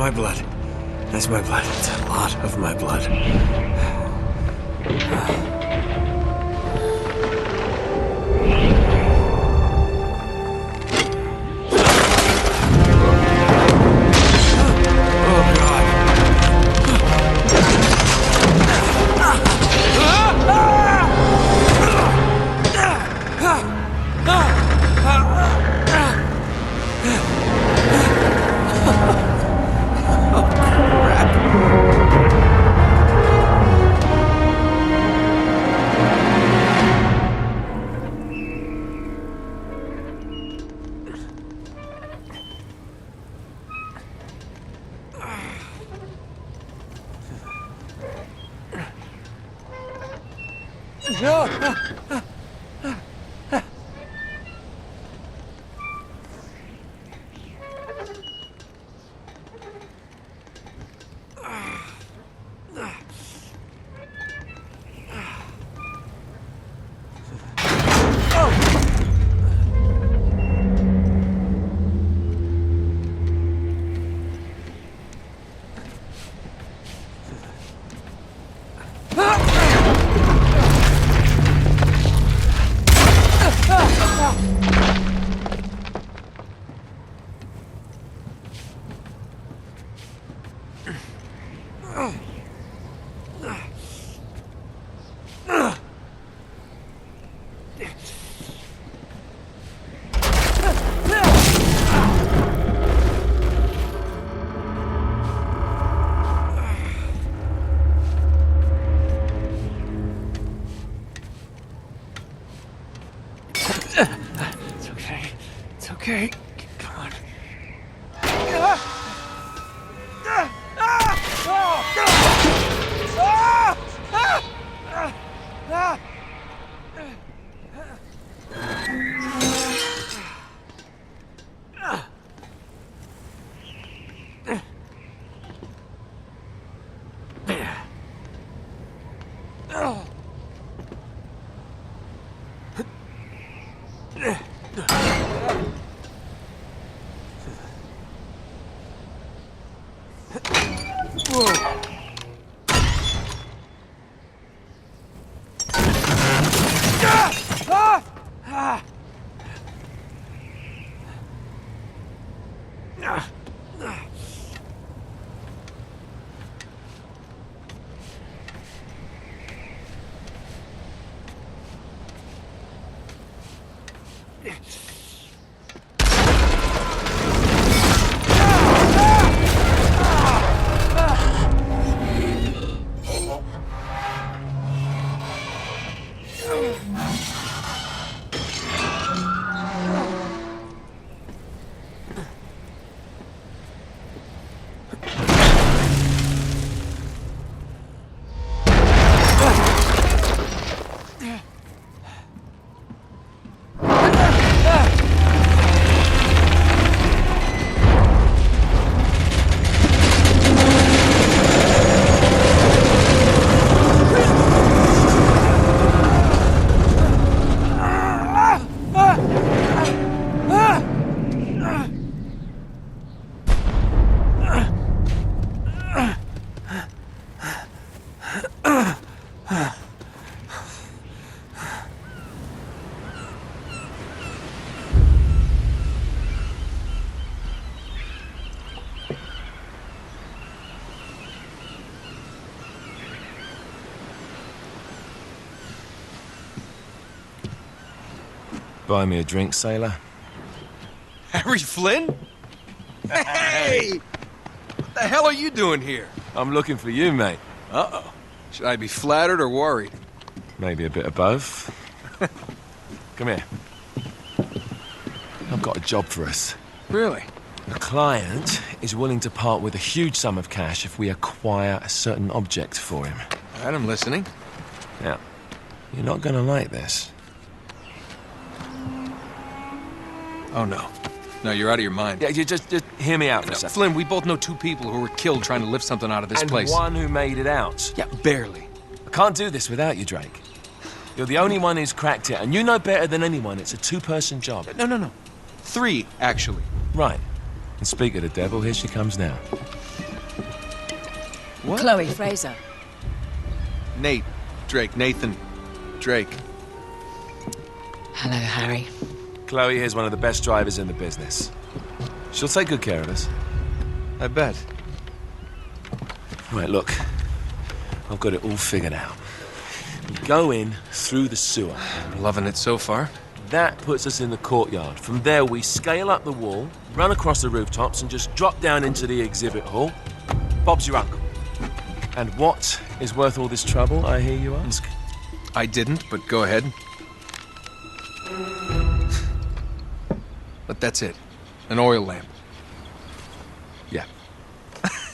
my blood. That's my blood. It's a lot of my blood. Okay, come on. Buy me a drink, sailor? Harry Flynn? Hey! What the hell are you doing here? I'm looking for you, mate. Uh-oh. Should I be flattered or worried? Maybe a bit of both. Come here. I've got a job for us. Really? A client is willing to part with a huge sum of cash if we acquire a certain object for him. All right, I'm listening. Now, you're not gonna like this. Oh, no. No, you're out of your mind. Yeah, you just hear me out for a second. Flynn, we both know two people who were killed trying to lift something out of this place. And one who made it out. Yeah, barely. I can't do this without you, Drake. You're the only one who's cracked it, and you know better than anyone it's a two-person job. No. 3, actually. Right. And speak of the devil, here she comes now. What? Chloe Fraser. Nate. Drake. Nathan. Drake. Hello, Harry. Chloe here's one of the best drivers in the business. She'll take good care of us. I bet. Right, look. I've got it all figured out. We go in through the sewer. Loving it so far. That puts us in the courtyard. From there, we scale up the wall, run across the rooftops, and just drop down into the exhibit hall. Bob's your uncle. And what is worth all this trouble, I hear you ask? I didn't, but go ahead. But that's it. An oil lamp. Yeah.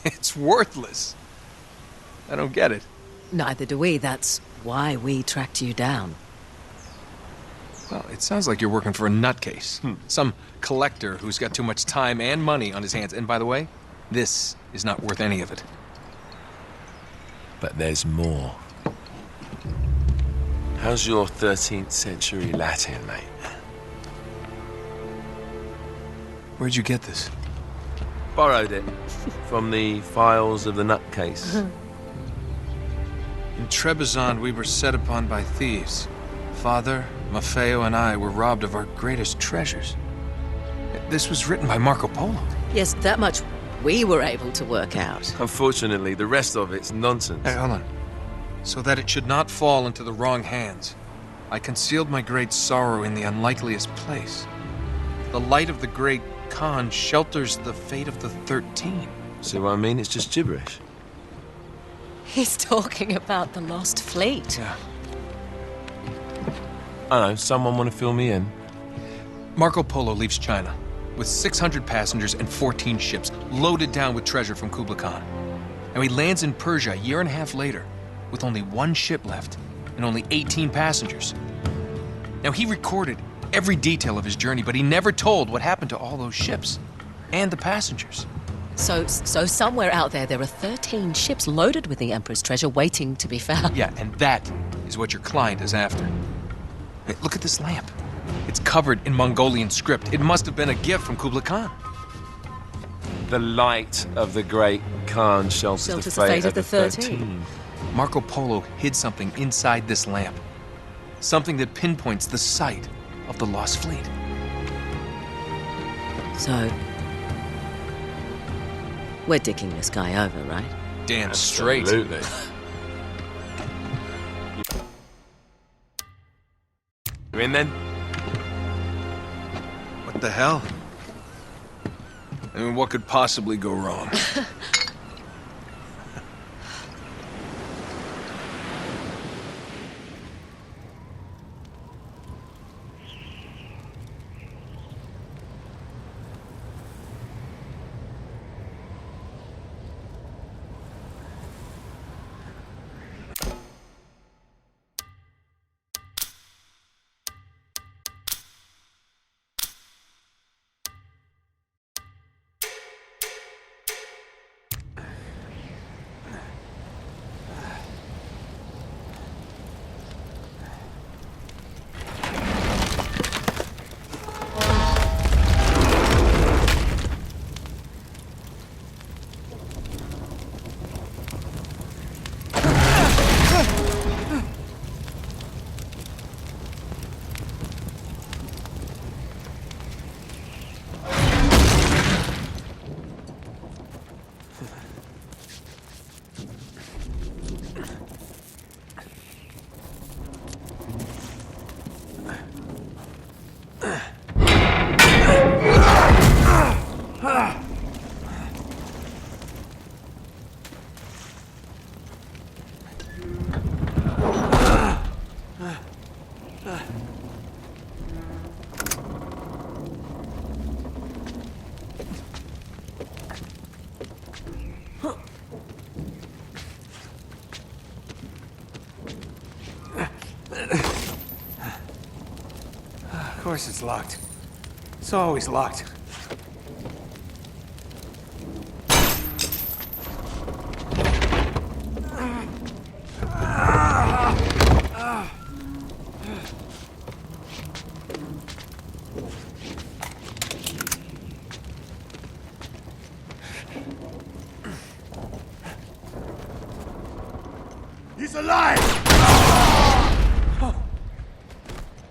It's worthless. I don't get it. Neither do we. That's why we tracked you down. Well, it sounds like you're working for a nutcase. Some collector who's got too much time and money on his hands. And by the way, this is not worth any of it. But there's more. How's your 13th century Latin, mate? Where'd you get this? Borrowed it from the files of the nutcase. In Trebizond, we were set upon by thieves. Father, Maffeo, and I were robbed of our greatest treasures. This was written by Marco Polo. Yes, that much we were able to work out. Unfortunately, the rest of it's nonsense. Hey, hold on. So that it should not fall into the wrong hands, I concealed my great sorrow in the unlikeliest place. The light of the great Khan shelters the fate of the 13. See what I mean? It's just gibberish. He's talking about the lost fleet. Yeah. I know, someone want to fill me in? Marco Polo leaves China with 600 passengers and 14 ships loaded down with treasure from Kublai Khan. And he lands in Persia a year and a half later with only one ship left and only 18 passengers. Now, he recorded every detail of his journey, but he never told what happened to all those ships and the passengers. So somewhere out there are 13 ships loaded with the Emperor's treasure waiting to be found. Yeah, and that is what your client is after. Hey, look at this lamp. It's covered in Mongolian script. It must have been a gift from Kublai Khan. The light of the great Khan shelters the fate of the 13. Marco Polo hid something inside this lamp. Something that pinpoints the site of the lost fleet. So, we're dicking this guy over, right? Damn straight. Absolutely. You in then? What the hell? I mean, what could possibly go wrong? Of course it's locked. It's always locked. He's alive!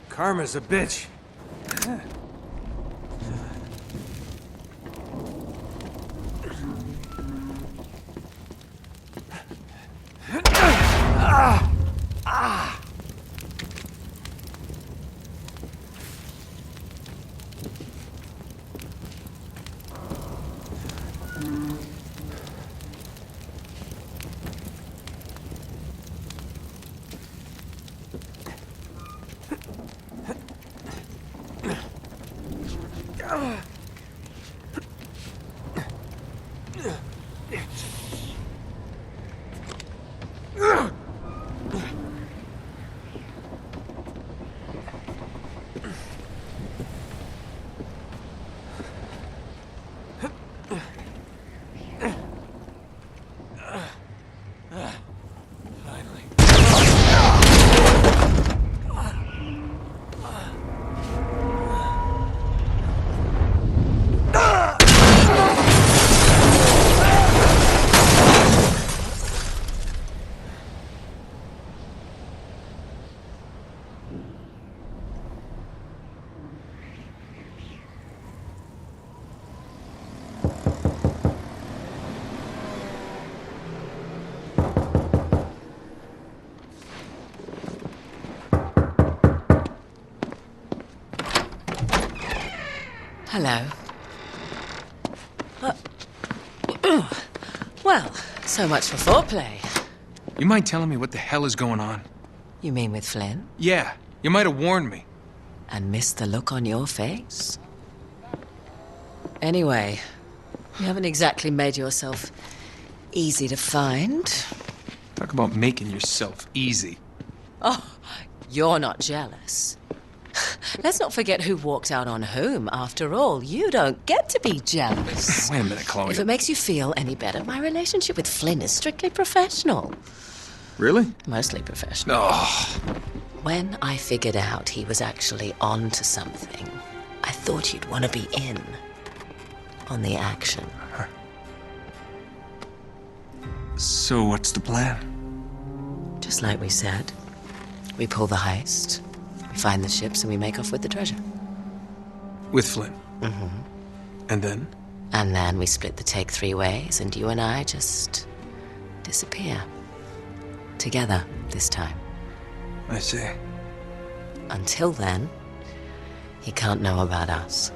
Karma's a bitch. Hello. Well, so much for foreplay. You mind telling me what the hell is going on? You mean with Flynn? Yeah, you might have warned me. And missed the look on your face? Anyway, you haven't exactly made yourself easy to find. Talk about making yourself easy. Oh, you're not jealous. Let's not forget who walked out on whom. After all, you don't get to be jealous. Wait a minute, Chloe. If it makes you feel any better, my relationship with Flynn is strictly professional. Really? Mostly professional. Oh, When I figured out he was actually on to something, I thought you'd want to be in on the action. so what's the plan? Just like we said. We pull the heist, we find the ships, and we make off with the treasure. With Flynn? Mm-hmm. And then? And then we split the take 3 ways, and you and I just disappear. Together, this time. I see. Until then, he can't know about us.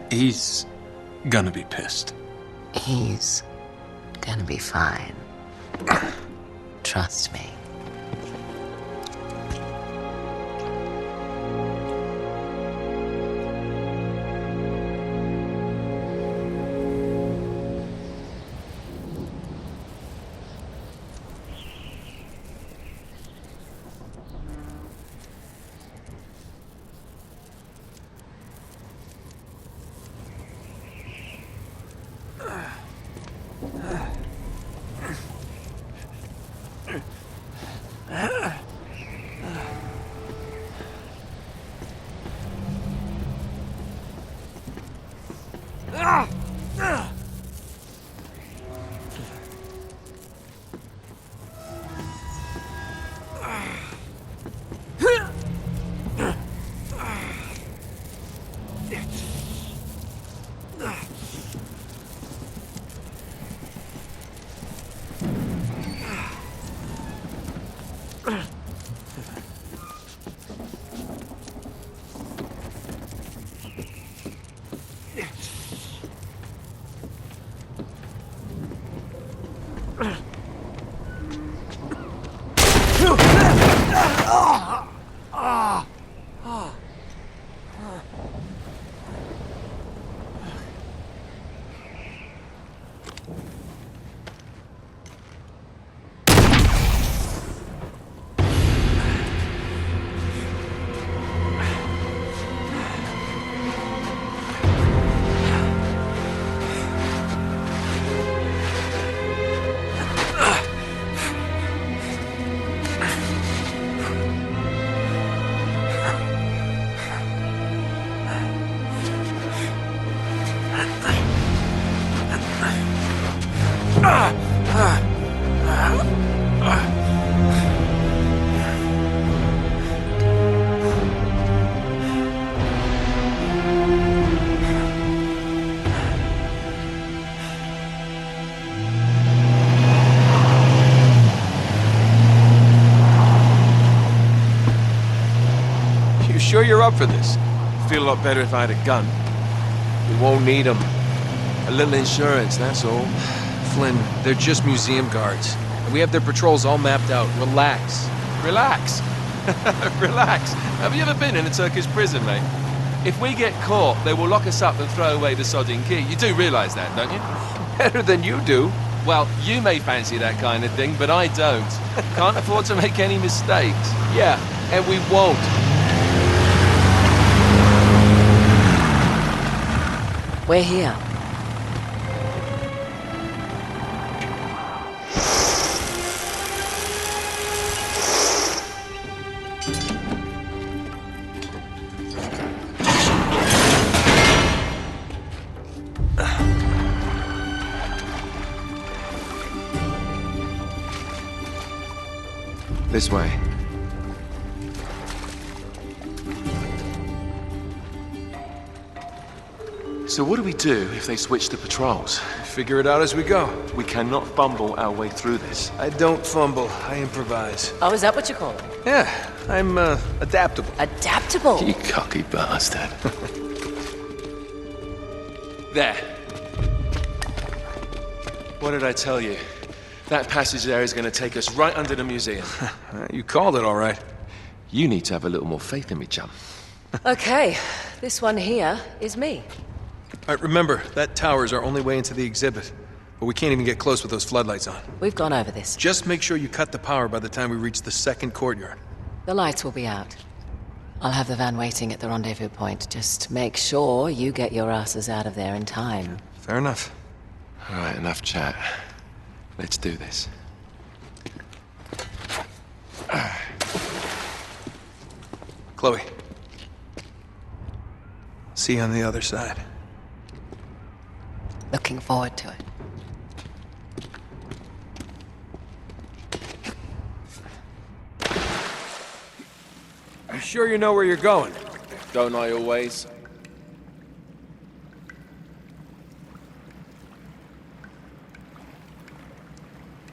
He's gonna be pissed. He's gonna be fine. Trust me. You sure you're up for this? Feel a lot better if I had a gun. We won't need them. A little insurance, that's all. Flynn, they're just museum guards. And we have their patrols all mapped out. Relax. Relax. Relax. Have you ever been in a Turkish prison, mate? If we get caught, they will lock us up and throw away the sodding key. You do realise that, don't you? Better than you do. Well, you may fancy that kind of thing, but I don't. Can't afford to make any mistakes. Yeah, and we won't. We're here. This way. So what do we do if they switch the patrols? Figure it out as we go. We cannot fumble our way through this. I don't fumble, I improvise. Oh, is that what you call it? Yeah, I'm adaptable. Adaptable. You cocky bastard. There. What did I tell you? That passage there is going to take us right under the museum. You called it all right. You need to have a little more faith in me, chum. Okay, this one here is me. All right, remember, that tower's our only way into the exhibit. But we can't even get close with those floodlights on. We've gone over this. Just make sure you cut the power by the time we reach the second courtyard. The lights will be out. I'll have the van waiting at the rendezvous point. Just make sure you get your asses out of there in time. Fair enough. All right, enough chat. Let's do this. Chloe. See you on the other side. Looking forward to it. You sure you know where you're going? Don't I always?